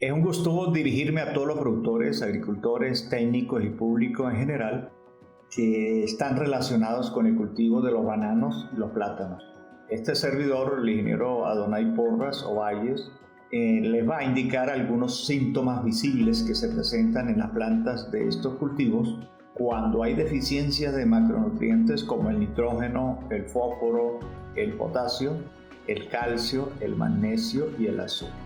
Es un gusto dirigirme a todos los productores, agricultores, técnicos y público en general que están relacionados con el cultivo de los bananos y los plátanos. Este servidor, el ingeniero Adonai Porras Ovalles, les va a indicar algunos síntomas visibles que se presentan en las plantas de estos cultivos cuando hay deficiencias de macronutrientes como el nitrógeno, el fósforo, el potasio, el calcio, el magnesio y el azufre.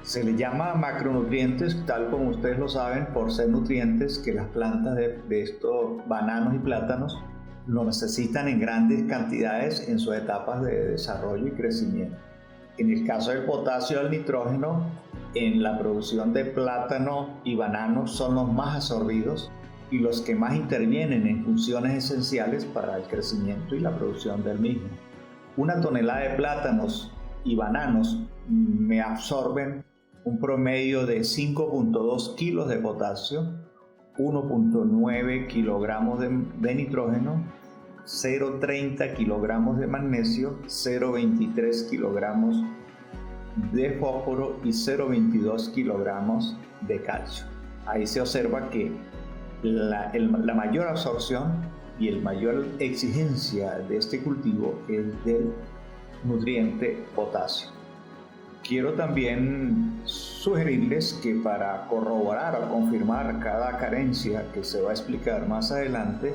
Se le llama macronutrientes, tal como ustedes lo saben, por ser nutrientes que las plantas de estos bananos y plátanos lo necesitan en grandes cantidades en sus etapas de desarrollo y crecimiento. En el caso del potasio y el nitrógeno, en la producción de plátano y banano son los más absorbidos y los que más intervienen en funciones esenciales para el crecimiento y la producción del mismo. Una tonelada de plátanos y bananos me absorben un promedio de 5.2 kilos de potasio, 1.9 kilogramos de nitrógeno, 0.30 kilogramos de magnesio, 0.23 kilogramos de fósforo y 0.22 kilogramos de calcio. Ahí se observa que la mayor absorción y la mayor exigencia de este cultivo es del nutriente potasio. Quiero también sugerirles que para corroborar o confirmar cada carencia que se va a explicar más adelante,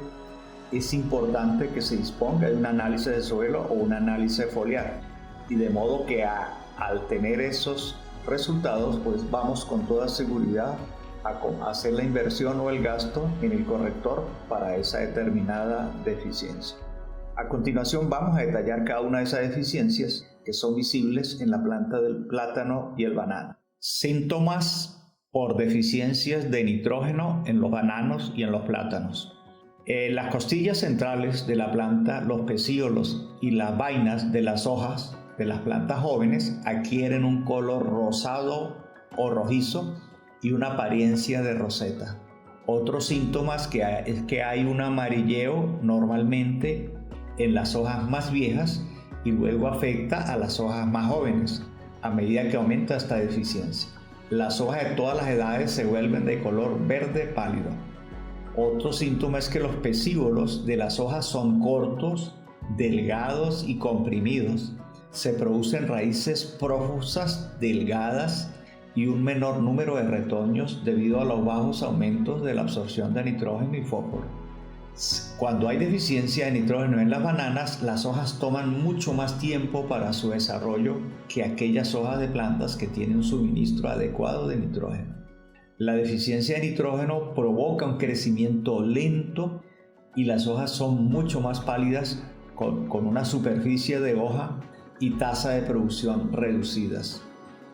es importante que se disponga de un análisis de suelo o un análisis foliar. Y de modo que al tener esos resultados, pues vamos con toda seguridad a hacer la inversión o el gasto en el corrector para esa determinada deficiencia. A continuación vamos a detallar cada una de esas deficiencias que son visibles en la planta del plátano y el banano. Síntomas por deficiencias de nitrógeno en los bananos y en los plátanos. Las costillas centrales de la planta, los pecíolos y las vainas de las hojas de las plantas jóvenes adquieren un color rosado o rojizo y una apariencia de roseta. Otros síntomas es que hay un amarilleo normalmente en las hojas más viejas y luego afecta a las hojas más jóvenes a medida que aumenta esta deficiencia. Las hojas de todas las edades se vuelven de color verde pálido. Otro síntoma es que los pecíolos de las hojas son cortos, delgados y comprimidos. Se producen raíces profusas, delgadas y un menor número de retoños debido a los bajos aumentos de la absorción de nitrógeno y fósforo. Cuando hay deficiencia de nitrógeno en las bananas, las hojas toman mucho más tiempo para su desarrollo que aquellas hojas de plantas que tienen un suministro adecuado de nitrógeno. La deficiencia de nitrógeno provoca un crecimiento lento y las hojas son mucho más pálidas con una superficie de hoja y tasa de producción reducidas.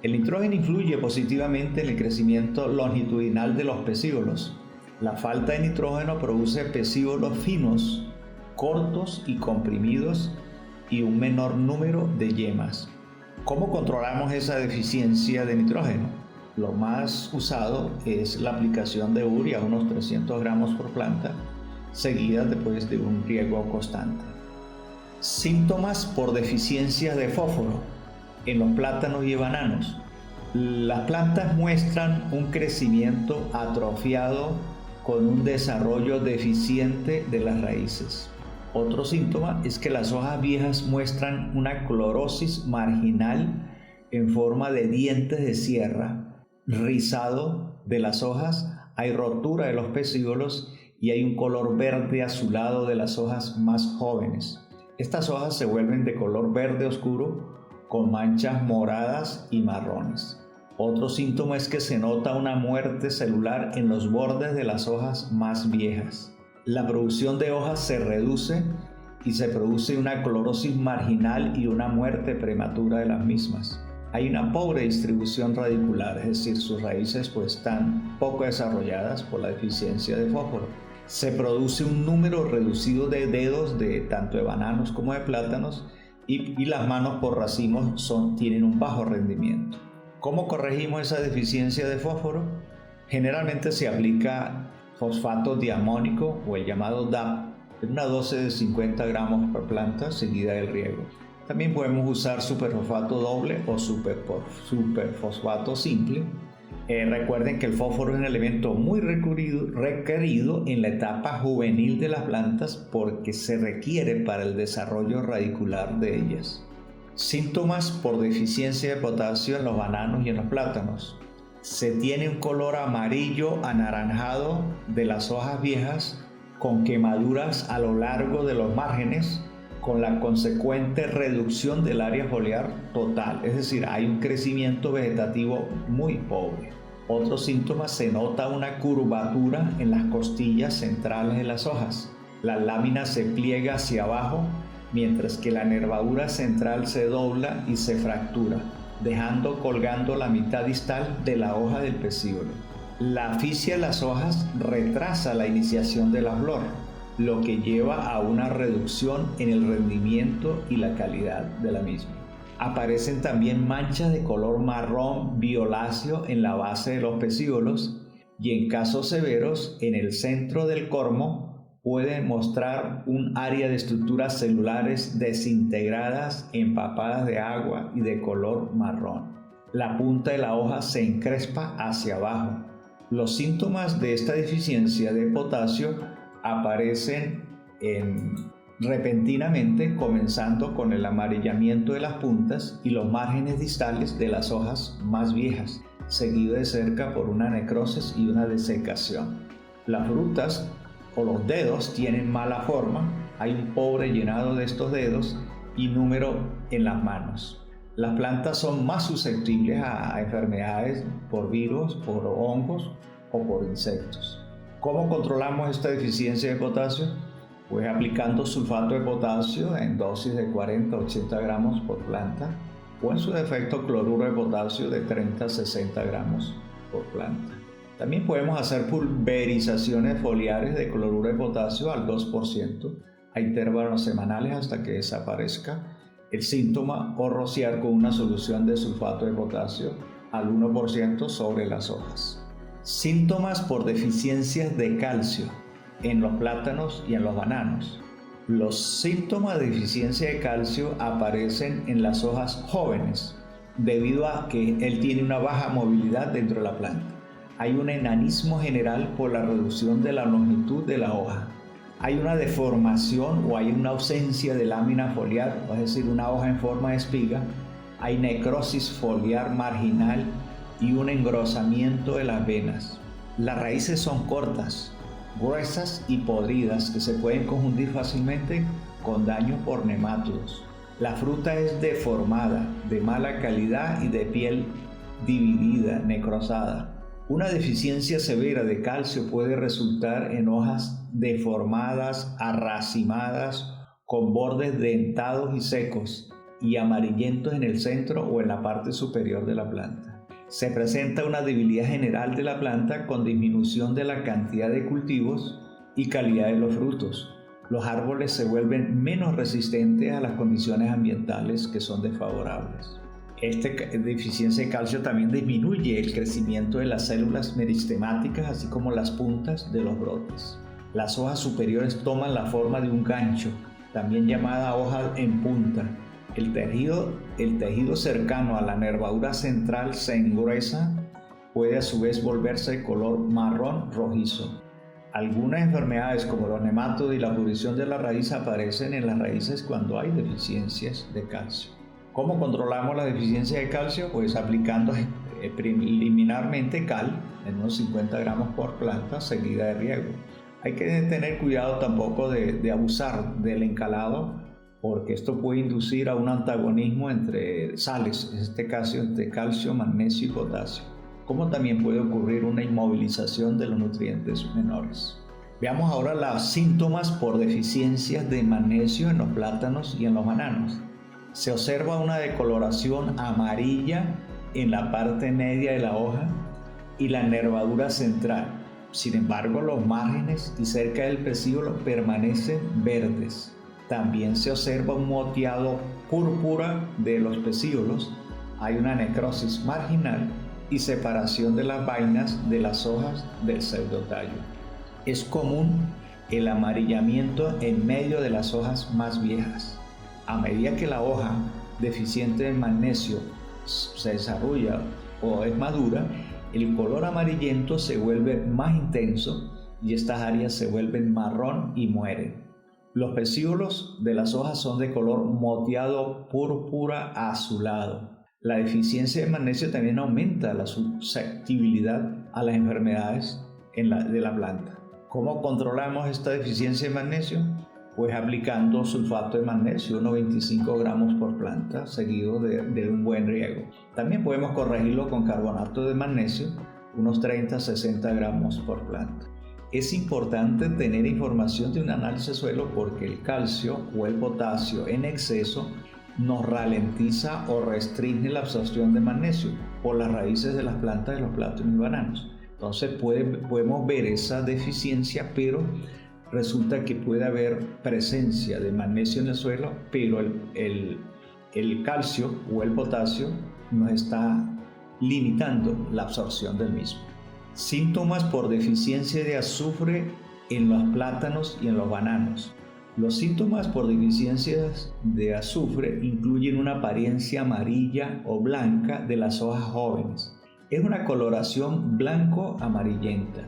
El nitrógeno influye positivamente en el crecimiento longitudinal de los pecíolos. La falta de nitrógeno produce pecíolos finos, cortos y comprimidos y un menor número de yemas. ¿Cómo controlamos esa deficiencia de nitrógeno? Lo más usado es la aplicación de urea, unos 300 gramos por planta, seguida después de un riego constante. Síntomas por deficiencia de fósforo en los plátanos y bananos. Las plantas muestran un crecimiento atrofiado con un desarrollo deficiente de las raíces. Otro síntoma es que las hojas viejas muestran una clorosis marginal en forma de dientes de sierra, rizado de las hojas, hay rotura de los pecíolos y hay un color verde azulado de las hojas más jóvenes. Estas hojas se vuelven de color verde oscuro con manchas moradas y marrones. Otro síntoma es que se nota una muerte celular en los bordes de las hojas más viejas. La producción de hojas se reduce y se produce una clorosis marginal y una muerte prematura de las mismas. Hay una pobre distribución radicular, es decir, sus raíces están poco desarrolladas por la deficiencia de fósforo. Se produce un número reducido de dedos tanto de bananos como de plátanos y las manos por racimos tienen un bajo rendimiento. ¿Cómo corregimos esa deficiencia de fósforo? Generalmente se aplica fosfato diamónico o el llamado DAP en una dosis de 50 gramos por planta seguida del riego. También podemos usar superfosfato doble o superfosfato simple Recuerden que el fósforo es un elemento muy requerido en la etapa juvenil de las plantas porque se requiere para el desarrollo radicular de ellas. Síntomas por deficiencia de potasio en los bananos y en los plátanos. Se tiene un color amarillo anaranjado de las hojas viejas con quemaduras a lo largo de los márgenes, con la consecuente reducción del área foliar total, es decir, hay un crecimiento vegetativo muy pobre. Otros síntomas: se nota una curvatura en las costillas centrales de las hojas. La lámina se pliega hacia abajo, mientras que la nervadura central se dobla y se fractura, dejando colgando la mitad distal de la hoja del pecíolo. La asfixia de las hojas retrasa la iniciación de la flor, lo que lleva a una reducción en el rendimiento y la calidad de la misma. Aparecen también manchas de color marrón violáceo en la base de los pecíolos y, en casos severos, en el centro del cormo pueden mostrar un área de estructuras celulares desintegradas, empapadas de agua y de color marrón. La punta de la hoja se encrespa hacia abajo. Los síntomas de esta deficiencia de potasio aparecen repentinamente, comenzando con el amarillamiento de las puntas y los márgenes distales de las hojas más viejas, seguido de cerca por una necrosis y una desecación. Las frutas o los dedos tienen mala forma, hay un pobre llenado de estos dedos y número en las manos. Las plantas son más susceptibles a enfermedades por virus, por hongos o por insectos. ¿Cómo controlamos esta deficiencia de potasio? Pues aplicando sulfato de potasio en dosis de 40 a 80 gramos por planta, o en su defecto cloruro de potasio de 30 a 60 gramos por planta. También podemos hacer pulverizaciones foliares de cloruro de potasio al 2% a intervalos semanales hasta que desaparezca el síntoma, o rociar con una solución de sulfato de potasio al 1% sobre las hojas. Síntomas por deficiencias de calcio en los plátanos y en los bananos. Los síntomas de deficiencia de calcio aparecen en las hojas jóvenes debido a que él tiene una baja movilidad dentro de la planta. Hay un enanismo general por la reducción de la longitud de la hoja. Hay una deformación o hay una ausencia de lámina foliar, es decir, una hoja en forma de espiga. Hay necrosis foliar marginal y un engrosamiento de las venas. Las raíces son cortas, gruesas y podridas que se pueden confundir fácilmente con daño por nematodos. La fruta es deformada, de mala calidad y de piel dividida, necrosada. Una deficiencia severa de calcio puede resultar en hojas deformadas, arracimadas, con bordes dentados y secos y amarillentos en el centro o en la parte superior de la planta. Se presenta una debilidad general de la planta con disminución de la cantidad de cultivos y calidad de los frutos. Los árboles se vuelven menos resistentes a las condiciones ambientales que son desfavorables. Esta deficiencia de calcio también disminuye el crecimiento de las células meristemáticas, así como las puntas de los brotes. Las hojas superiores toman la forma de un gancho, también llamada hoja en punta. El tejido cercano a la nervadura central se engruesa, puede a su vez volverse de color marrón rojizo. Algunas enfermedades como los nematodos y la pudrición de la raíz aparecen en las raíces cuando hay deficiencias de calcio. ¿Cómo controlamos la deficiencia de calcio? Pues aplicando preliminarmente cal en unos 50 gramos por planta seguida de riego. Hay que tener cuidado tampoco de abusar del encalado, porque esto puede inducir a un antagonismo entre sales, en este caso entre calcio, magnesio y potasio, como también puede ocurrir una inmovilización de los nutrientes menores. Veamos ahora los síntomas por deficiencias de magnesio en los plátanos y en los bananos. Se observa una decoloración amarilla en la parte media de la hoja y la nervadura central. Sin embargo, los márgenes y cerca del pecíolo permanecen verdes. También se observa un moteado púrpura de los pecíolos. Hay una necrosis marginal y separación de las vainas de las hojas del pseudotallo. Es común el amarillamiento en medio de las hojas más viejas. A medida que la hoja deficiente de magnesio se desarrolla o es madura, el color amarillento se vuelve más intenso y estas áreas se vuelven marrón y mueren. Los pecíolos de las hojas son de color moteado púrpura azulado. La deficiencia de magnesio también aumenta la susceptibilidad a las enfermedades de la planta. ¿Cómo controlamos esta deficiencia de magnesio? Pues aplicando sulfato de magnesio, unos 25 gramos por planta, seguido de un buen riego. También podemos corregirlo con carbonato de magnesio, unos 30-60 gramos por planta. Es importante tener información de un análisis de suelo porque el calcio o el potasio en exceso nos ralentiza o restringe la absorción de magnesio por las raíces de las plantas de los plátanos y bananos. Entonces podemos ver esa deficiencia, pero resulta que puede haber presencia de magnesio en el suelo, pero el calcio o el potasio nos está limitando la absorción del mismo. Síntomas por deficiencia de azufre en los plátanos y en los bananos. Los síntomas por deficiencias de azufre incluyen una apariencia amarilla o blanca de las hojas jóvenes. Es una coloración blanco-amarillenta.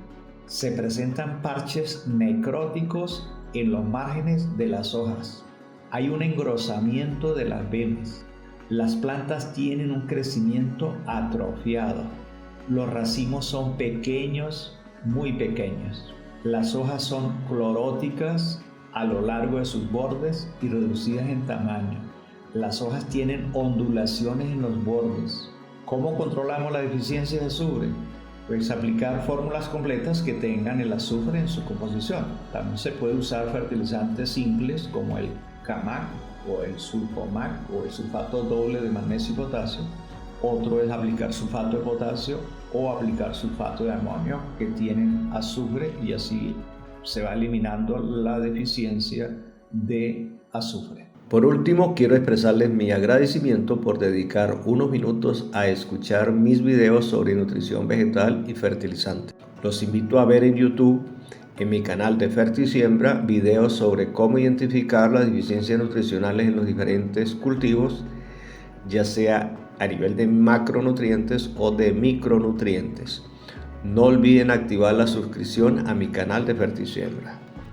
Se presentan parches necróticos en los márgenes de las hojas. Hay un engrosamiento de las venas. Las plantas tienen un crecimiento atrofiado. Los racimos son pequeños, muy pequeños. Las hojas son cloróticas a lo largo de sus bordes y reducidas en tamaño. Las hojas tienen ondulaciones en los bordes. ¿Cómo controlamos la deficiencia de azufre? Pues aplicar fórmulas completas que tengan el azufre en su composición. También se puede usar fertilizantes simples como el CAMAC o el Sulfomac o el sulfato doble de magnesio y potasio. Otro es aplicar sulfato de potasio o aplicar sulfato de amonio que tienen azufre y así se va eliminando la deficiencia de azufre. Por último, quiero expresarles mi agradecimiento por dedicar unos minutos a escuchar mis videos sobre nutrición vegetal y fertilizante. Los invito a ver en YouTube, en mi canal de Fertisiembra, videos sobre cómo identificar las deficiencias nutricionales en los diferentes cultivos, ya sea a nivel de macronutrientes o de micronutrientes. No olviden activar la suscripción a mi canal de Fertisiembra.